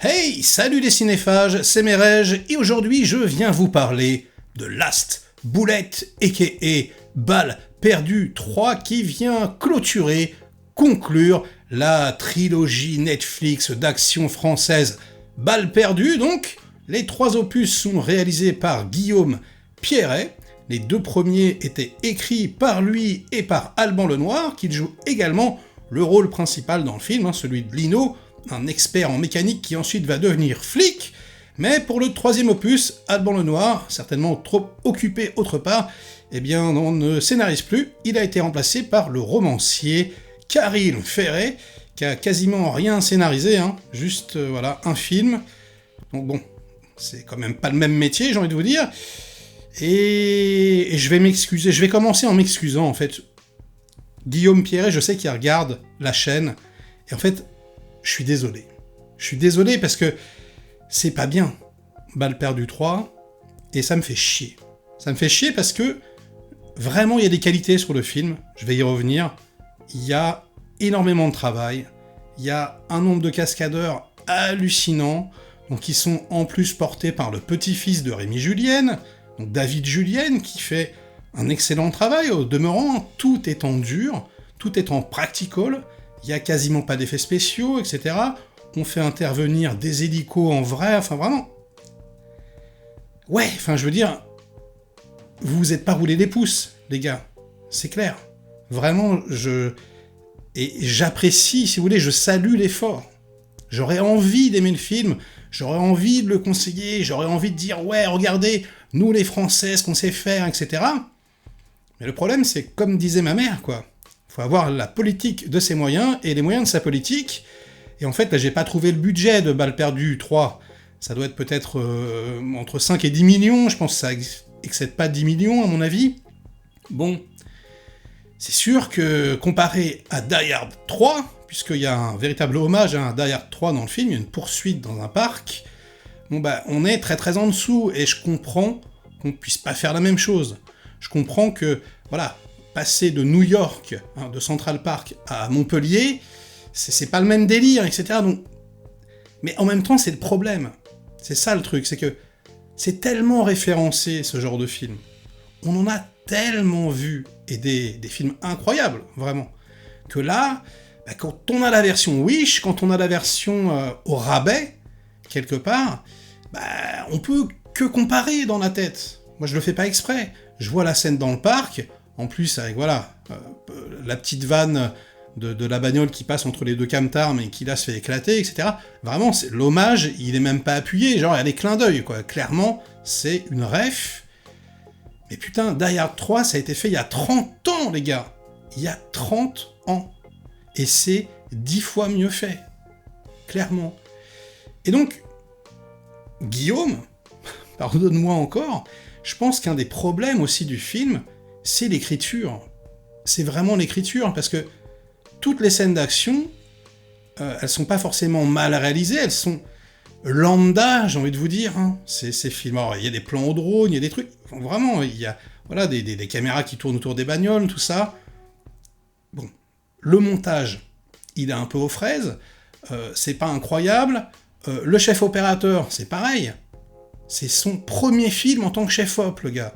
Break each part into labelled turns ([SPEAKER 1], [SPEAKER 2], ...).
[SPEAKER 1] Hey, salut les cinéphages, c'est Merege, et aujourd'hui je viens vous parler de Last Bullet, a.k.a. Balle perdue 3, qui vient conclure la trilogie Netflix d'action française Balle perdue. Donc, les 3 opus sont réalisés par Guillaume Pierret. Les 2 premiers étaient écrits par lui et par Alban Lenoir, qui joue également le rôle principal dans le film, celui de Lino, un expert en mécanique qui ensuite va devenir flic. Mais pour le 3e opus, Alban Lenoir, certainement trop occupé autre part, on ne scénarise plus. Il a été remplacé par le romancier Caril Ferret, qui a quasiment rien scénarisé, juste un film. Donc bon, c'est quand même pas le même métier, j'ai envie de vous dire. Et je vais m'excuser, je vais commencer en m'excusant en fait. Guillaume Pierret, je sais qu'il regarde la chaîne, et en fait, je suis désolé. Je suis désolé parce que c'est pas bien, Balle perdue 3, et ça me fait chier. Ça me fait chier parce que, vraiment, il y a des qualités sur le film, je vais y revenir. Il y a énormément de travail, il y a un nombre de cascadeurs hallucinant, donc qui sont en plus portés par le petit-fils de Rémi Julienne, donc David Julienne, qui fait un excellent travail, au demeurant, tout est en dur, tout est en practical, il y a quasiment pas d'effets spéciaux, etc. On fait intervenir des hélicos en vrai, vraiment... Ouais, je veux dire, vous vous êtes pas roulé les pouces, les gars, c'est clair. Vraiment, j'apprécie, si vous voulez, je salue l'effort. J'aurais envie d'aimer le film, j'aurais envie de le conseiller, j'aurais envie de dire « Ouais, regardez, nous les Français, ce qu'on sait faire, etc. » Mais le problème, c'est comme disait ma mère, quoi. Faut avoir la politique de ses moyens et les moyens de sa politique. Et en fait, là, j'ai pas trouvé le budget de Balle perdue 3. Ça doit être peut-être entre 5 et 10 millions, je pense que ça excède pas 10 millions, à mon avis. Bon, c'est sûr que comparé à Die Hard 3, puisqu'il y a un véritable hommage à un Die Hard 3 dans le film, il y a une poursuite dans un parc, on est très très en dessous, et je comprends qu'on puisse pas faire la même chose. Je comprends que, passer de New York, de Central Park, à Montpellier, c'est pas le même délire, etc. Donc... Mais en même temps, c'est le problème. C'est ça le truc, c'est que c'est tellement référencé, ce genre de film. On en a tellement vu, et des films incroyables, vraiment, que là, quand on a la version Wish, quand on a la version au rabais, quelque part, on peut que comparer dans la tête. Moi, je le fais pas exprès. Je vois la scène dans le parc, en plus avec, la petite vanne de la bagnole qui passe entre les deux camtars, mais qui là se fait éclater, etc. Vraiment, l'hommage, il est même pas appuyé, genre, il y a des clins d'œil, quoi. Clairement, c'est une ref. Mais putain, Die Hard 3, ça a été fait il y a 30 ans, les gars. Il y a 30 ans. Et c'est 10 fois mieux fait. Clairement. Et donc, Guillaume, pardonne-moi encore, je pense qu'un des problèmes aussi du film, c'est l'écriture. C'est vraiment l'écriture, parce que toutes les scènes d'action, elles sont pas forcément mal réalisées, elles sont lambda, j'ai envie de vous dire, ces films. Alors, il y a des plans au drone, il y a des trucs, vraiment, il y a des caméras qui tournent autour des bagnoles, tout ça. Bon, le montage, il est un peu aux fraises, c'est pas incroyable, le chef opérateur, c'est pareil. C'est son premier film en tant que chef-op, le gars.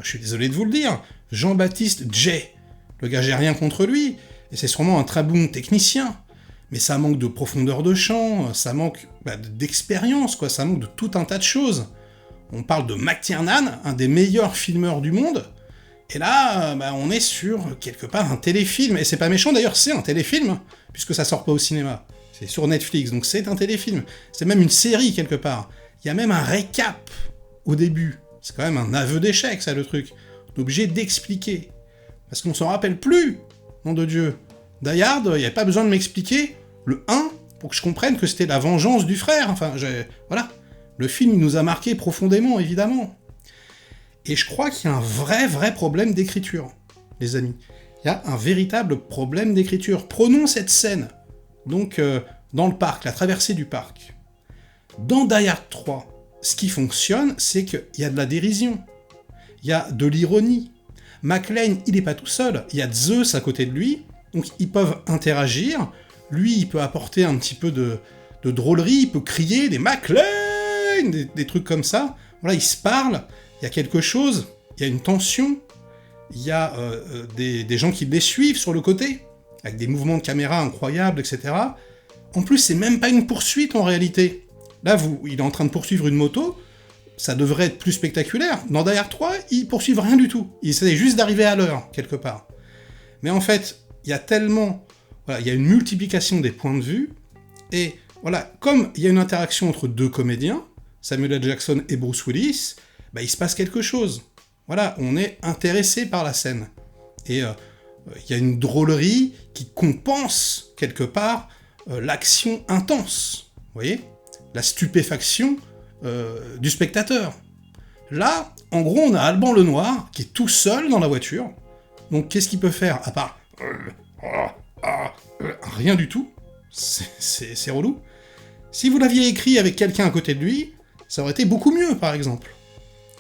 [SPEAKER 1] Je suis désolé de vous le dire. Jean-Baptiste Jay. Le gars, j'ai rien contre lui. Et c'est sûrement un très bon technicien. Mais ça manque de profondeur de champ, ça manque d'expérience, quoi. Ça manque de tout un tas de choses. On parle de McTiernan, un des meilleurs filmeurs du monde. Et là, on est sur, quelque part, un téléfilm. Et c'est pas méchant, d'ailleurs, c'est un téléfilm, puisque ça sort pas au cinéma. C'est sur Netflix, donc c'est un téléfilm. C'est même une série, quelque part. Il y a même un récap au début. C'est quand même un aveu d'échec, ça, le truc. On est obligé d'expliquer. Parce qu'on s'en rappelle plus, nom de Dieu. Die Hard, il n'y avait pas besoin de m'expliquer le 1 pour que je comprenne que c'était la vengeance du frère. Le film, il nous a marqué profondément, évidemment. Et je crois qu'il y a un vrai problème d'écriture, les amis. Il y a un véritable problème d'écriture. Prenons cette scène, donc, dans le parc, la traversée du parc. Dans Die Hard 3, ce qui fonctionne, c'est qu'il y a de la dérision, il y a de l'ironie. McClane, il n'est pas tout seul, il y a Zeus à côté de lui, donc ils peuvent interagir, lui, il peut apporter un petit peu de de drôlerie, il peut crier des McLean, des trucs comme ça. Voilà, il se parle, il y a quelque chose, il y a une tension, il y a des gens qui les suivent sur le côté, avec des mouvements de caméra incroyables, etc. En plus, c'est même pas une poursuite en réalité. Là, il est en train de poursuivre une moto, ça devrait être plus spectaculaire. Dans Die Hard 3, ils poursuivent rien du tout. Ils essaient juste d'arriver à l'heure, quelque part. Mais en fait, il y a tellement... Voilà, il y a une multiplication des points de vue, et voilà, comme il y a une interaction entre deux comédiens, Samuel L. Jackson et Bruce Willis, il se passe quelque chose. Voilà, on est intéressé par la scène. Et il y a une drôlerie qui compense, quelque part, l'action intense. Vous voyez ? La stupéfaction du spectateur. Là, en gros, on a Alban Lenoir qui est tout seul dans la voiture. Donc, qu'est-ce qu'il peut faire à part rien du tout. C'est relou. Si vous l'aviez écrit avec quelqu'un à côté de lui, ça aurait été beaucoup mieux, par exemple.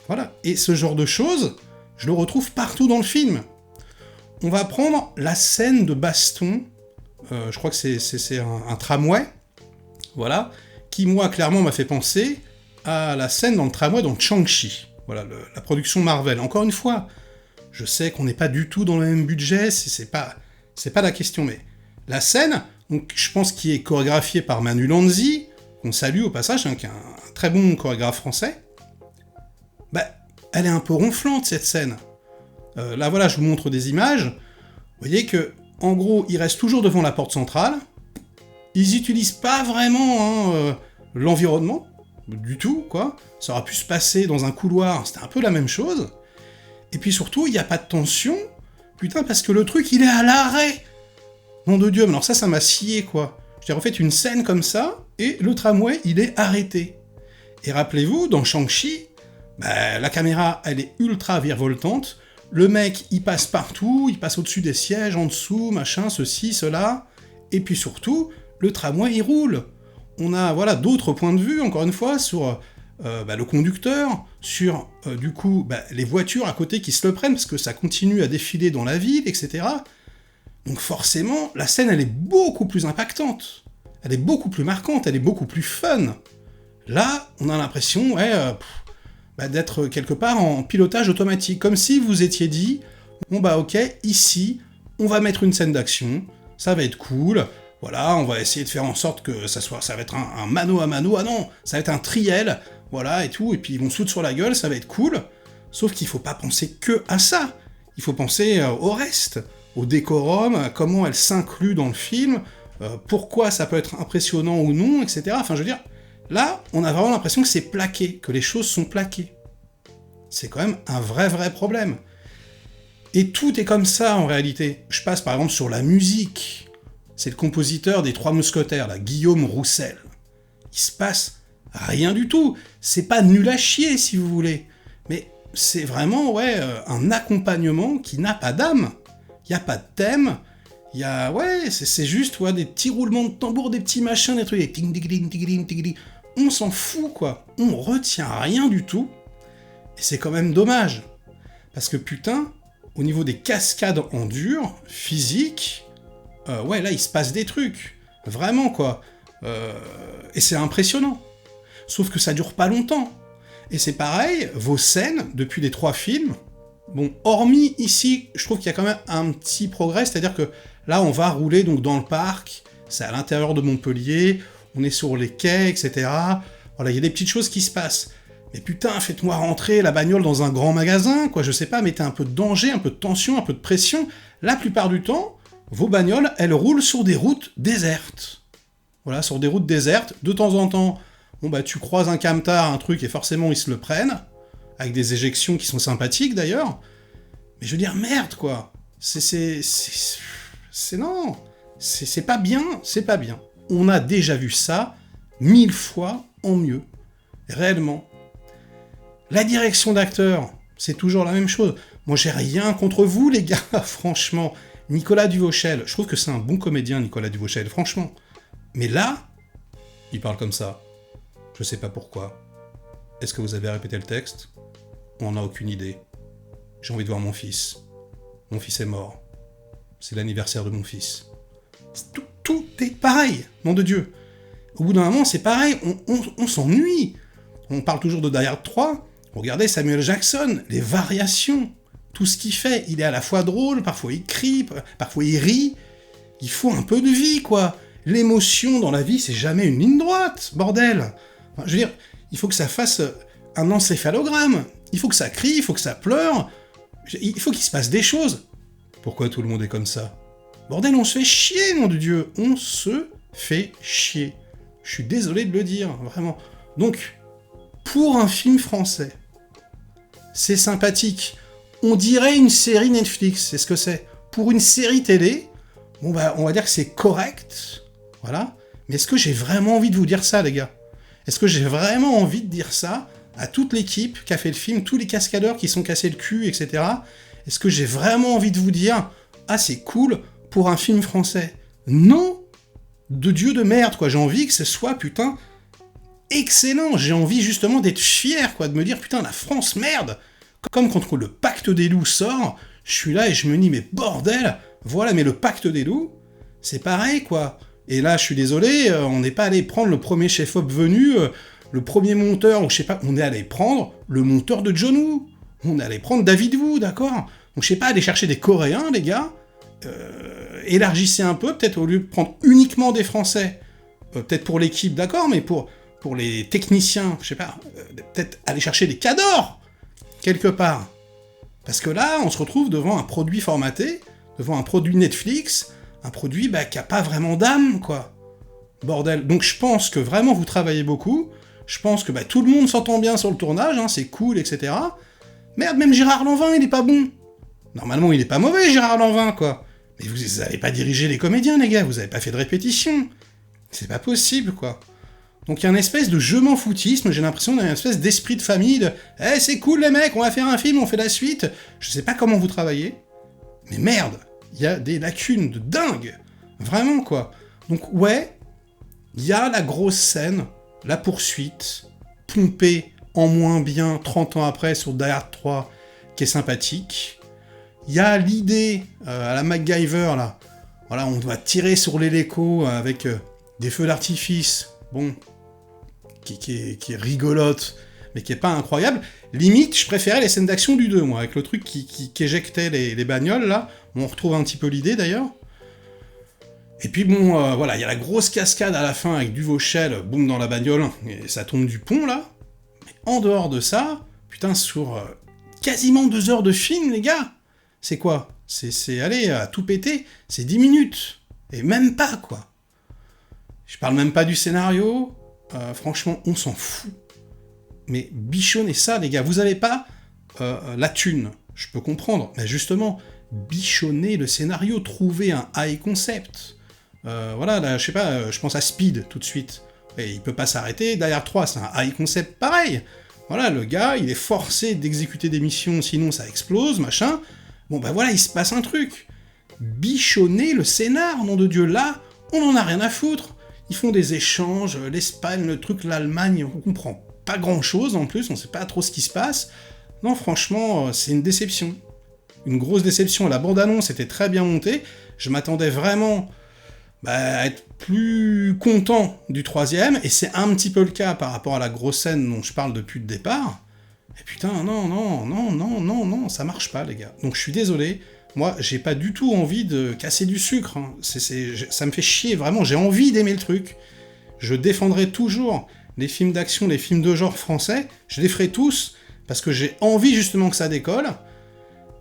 [SPEAKER 1] Voilà. Et ce genre de choses, je le retrouve partout dans le film. On va prendre la scène de baston, je crois que c'est un tramway, voilà, qui, moi, clairement, m'a fait penser à la scène dans le tramway dans Shang-Chi. Voilà, la production Marvel. Encore une fois, je sais qu'on n'est pas du tout dans le même budget, c'est pas la question, mais la scène, donc, je pense qui est chorégraphiée par Manu Lanzi, qu'on salue au passage, hein, qui est un très bon chorégraphe français, elle est un peu ronflante, cette scène. Là, voilà, je vous montre des images. Vous voyez que, en gros, ils restent toujours devant la porte centrale. Ils n'utilisent pas vraiment l'environnement, du tout, quoi. Ça aurait pu se passer dans un couloir, c'était un peu la même chose. Et puis surtout, il n'y a pas de tension. Putain, parce que le truc, il est à l'arrêt. Nom de Dieu, mais alors ça m'a scié, quoi. Je veux dire, en fait, une scène comme ça, et le tramway, il est arrêté. Et rappelez-vous, dans Shang-Chi, la caméra, elle est ultra virevoltante. Le mec, il passe partout, il passe au-dessus des sièges, en dessous, machin, ceci, cela. Et puis surtout, le tramway, il roule. On a, voilà, d'autres points de vue, encore une fois, sur le conducteur, sur, du coup, les voitures à côté qui se le prennent, parce que ça continue à défiler dans la ville, etc. Donc forcément, la scène, elle est beaucoup plus impactante. Elle est beaucoup plus marquante, elle est beaucoup plus fun. Là, on a l'impression, d'être quelque part en pilotage automatique, comme si vous étiez dit, ok, ici, on va mettre une scène d'action, ça va être cool, voilà, on va essayer de faire en sorte que ça va être un mano à mano, ah non, ça va être un triel, voilà, et tout, et puis ils vont se foutre sur la gueule, ça va être cool, sauf qu'il faut pas penser que à ça, il faut penser au reste, au décorum, à comment elle s'inclut dans le film, pourquoi ça peut être impressionnant ou non, etc. Enfin, je veux dire, là, on a vraiment l'impression que c'est plaqué, que les choses sont plaquées. C'est quand même un vrai problème. Et tout est comme ça, en réalité. Je passe, par exemple, sur la musique. C'est le compositeur des Trois Mousquetaires, là, Guillaume Roussel. Il se passe rien du tout. C'est pas nul à chier, si vous voulez. Mais c'est vraiment, un accompagnement qui n'a pas d'âme. Il n'y a pas de thème. Il y a, c'est juste, des petits roulements de tambour, des petits machins, des trucs, des ting-tigling, tigling, tigling. On s'en fout, quoi. On retient rien du tout. Et c'est quand même dommage. Parce que putain, au niveau des cascades en dur, physiques, là, il se passe des trucs. Vraiment, quoi. Et c'est impressionnant. Sauf que ça dure pas longtemps. Et c'est pareil, vos scènes, depuis les 3 films, bon, hormis ici, je trouve qu'il y a quand même un petit progrès, c'est-à-dire que là, on va rouler donc dans le parc, c'est à l'intérieur de Montpellier, on est sur les quais, etc. Voilà, il y a des petites choses qui se passent. Mais putain, faites-moi rentrer la bagnole dans un grand magasin, quoi, je sais pas, mettez un peu de danger, un peu de tension, un peu de pression. La plupart du temps, vos bagnoles, elles roulent sur des routes désertes. Voilà, sur des routes désertes. De temps en temps, tu croises un camtar, un truc, et forcément, ils se le prennent, avec des éjections qui sont sympathiques, d'ailleurs. Mais je veux dire, merde, quoi. Non. C'est pas bien, c'est pas bien. On a déjà vu ça 1000 fois en mieux. Réellement. La direction d'acteur, c'est toujours la même chose. Moi, j'ai rien contre vous, les gars, franchement. Nicolas Duvauchel, je trouve que c'est un bon comédien, Nicolas Duvauchel, franchement. Mais là, il parle comme ça. Je sais pas pourquoi. Est-ce que vous avez répété le texte ? On n'en a aucune idée. J'ai envie de voir mon fils. Mon fils est mort. C'est l'anniversaire de mon fils. Tout est pareil, nom de Dieu. Au bout d'un moment, c'est pareil, on s'ennuie. On parle toujours de Die Hard 3. Regardez Samuel Jackson, les variations, tout ce qu'il fait. Il est à la fois drôle, parfois il crie, parfois il rit. Il faut un peu de vie, quoi. L'émotion dans la vie, c'est jamais une ligne droite, bordel. Enfin, je veux dire, il faut que ça fasse un encéphalogramme. Il faut que ça crie, il faut que ça pleure. Il faut qu'il se passe des choses. Pourquoi tout le monde est comme ça? Bordel, on se fait chier, nom de Dieu. On se fait chier. Je suis désolé de le dire, vraiment. Donc, pour un film français, c'est sympathique. On dirait une série Netflix, c'est ce que c'est. Pour une série télé, bon bah, on va dire que c'est correct, voilà. Mais est-ce que j'ai vraiment envie de vous dire ça, les gars? Est-ce que j'ai vraiment envie de dire ça à toute l'équipe qui a fait le film, tous les cascadeurs qui sont cassés le cul, etc. Est-ce que j'ai vraiment envie de vous dire « Ah, c'est cool pour un film français ?» Non! De Dieu de merde, quoi. J'ai envie que ce soit, putain, excellent. J'ai envie, justement, d'être fier, quoi. De me dire, putain, la France, merde! Comme quand le Pacte des loups sort, je suis là et je me dis, mais bordel! Voilà, mais le Pacte des loups, c'est pareil, quoi. Et là, je suis désolé, on n'est pas allé prendre le premier chef-op venu, le premier monteur, ou je sais pas, on est allé prendre le monteur de John Woo. On est allé prendre David Wu, d'accord? Donc je sais pas, aller chercher des Coréens, les gars, élargissez un peu, peut-être au lieu de prendre uniquement des Français, peut-être pour l'équipe, d'accord, mais pour les techniciens, je sais pas, peut-être aller chercher des cadors, quelque part. Parce que là, on se retrouve devant un produit formaté, devant un produit Netflix, un produit qui a pas vraiment d'âme, quoi. Bordel. Donc je pense que vraiment vous travaillez beaucoup, je pense que tout le monde s'entend bien sur le tournage, hein, c'est cool, etc. Merde, même Gérard Lanvin, il est pas bon. Normalement, il est pas mauvais, Gérard Lanvin, quoi. Mais vous avez pas dirigé les comédiens, les gars, vous avez pas fait de répétition. C'est pas possible, quoi. Donc il y a une espèce de je m'en foutisme, j'ai l'impression d'un espèce d'esprit de famille de « Eh, c'est cool les mecs, on va faire un film, on fait la suite. » Je sais pas comment vous travaillez, mais merde, il y a des lacunes de dingue. Vraiment, quoi. Donc ouais, il y a la grosse scène, la poursuite, pompée en moins bien 30 ans après sur Die Hard 3, qui est sympathique. Il y a l'idée, à la MacGyver, là, voilà, on doit tirer sur l'hélico avec des feux d'artifice, bon, qui est rigolote, mais qui est pas incroyable. Limite, je préférais les scènes d'action du 2, moi, avec le truc qui éjectait les bagnoles, là. On retrouve un petit peu l'idée, d'ailleurs. Et puis bon, voilà, il y a la grosse cascade à la fin avec Duvauchel, boum, dans la bagnole, et ça tombe du pont, là. Mais en dehors de ça, putain, sur quasiment 2 heures de film, les gars, c'est quoi? C'est aller à tout péter, c'est 10 minutes. Et même pas, quoi. Je parle même pas du scénario, franchement, on s'en fout. Mais bichonnez ça, les gars, vous avez pas la thune, je peux comprendre, mais justement, bichonnez le scénario, trouvez un high concept. Voilà, là, je sais pas, je pense à Speed, tout de suite. Et il peut pas s'arrêter, derrière 3, c'est un high concept pareil. Voilà, le gars, il est forcé d'exécuter des missions, sinon ça explose, machin. Bon, voilà, il se passe un truc. Bichonnez le scénar, nom de Dieu, là, on en a rien à foutre. Ils font des échanges, l'Espagne, le truc, l'Allemagne, on comprend pas grand-chose en plus, on sait pas trop ce qui se passe. Non, franchement, c'est une déception. Une grosse déception. La bande-annonce était très bien montée, je m'attendais vraiment à être plus content du 3e, et c'est un petit peu le cas par rapport à la grosse scène dont je parle depuis le départ. Et putain, non, ça marche pas, les gars. Donc je suis désolé, moi, j'ai pas du tout envie de casser du sucre, hein. Ça me fait chier, vraiment, j'ai envie d'aimer le truc. Je défendrai toujours les films d'action, les films de genre français, je les ferai tous, parce que j'ai envie justement que ça décolle,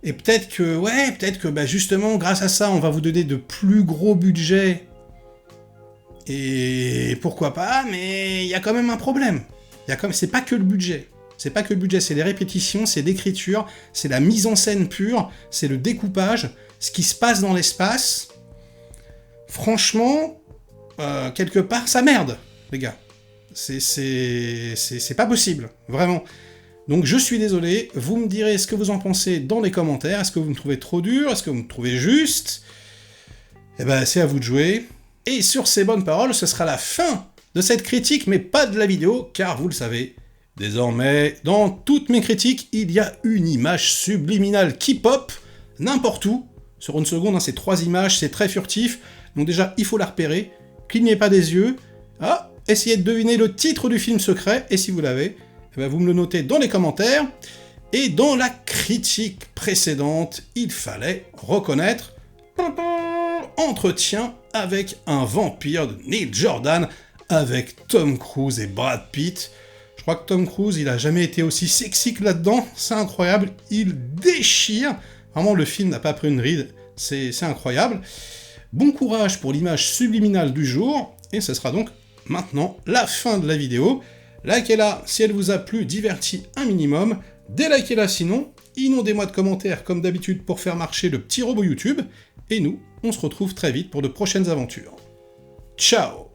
[SPEAKER 1] et peut-être que justement, grâce à ça, on va vous donner de plus gros budgets, et pourquoi pas, mais il y a quand même un problème. C'est pas que le budget. C'est pas que le budget, c'est les répétitions, c'est l'écriture, c'est la mise en scène pure, c'est le découpage, ce qui se passe dans l'espace. Franchement, quelque part, ça merde, les gars. C'est pas possible, vraiment. Donc je suis désolé, vous me direz ce que vous en pensez dans les commentaires, est-ce que vous me trouvez trop dur, est-ce que vous me trouvez juste? Eh ben, c'est à vous de jouer. Et sur ces bonnes paroles, ce sera la fin de cette critique, mais pas de la vidéo, car vous le savez, désormais, dans toutes mes critiques, il y a une image subliminale qui pop, n'importe où, sur une seconde, hein, c'est 3 images, c'est très furtif, donc déjà, il faut la repérer, clignez pas des yeux, ah, essayez de deviner le titre du film secret, et si vous l'avez, eh ben vous me le notez dans les commentaires. Et dans la critique précédente, il fallait reconnaître Entretien avec un vampire de Neil Jordan avec Tom Cruise et Brad Pitt. Je crois que Tom Cruise, il a jamais été aussi sexy que là-dedans, c'est incroyable, il déchire. Vraiment, le film n'a pas pris une ride, c'est incroyable. Bon courage pour l'image subliminale du jour, et ce sera donc maintenant la fin de la vidéo. Likez-la si elle vous a plu, diverti un minimum, délikez-la sinon, inondez-moi de commentaires comme d'habitude pour faire marcher le petit robot YouTube, et nous, on se retrouve très vite pour de prochaines aventures. Ciao!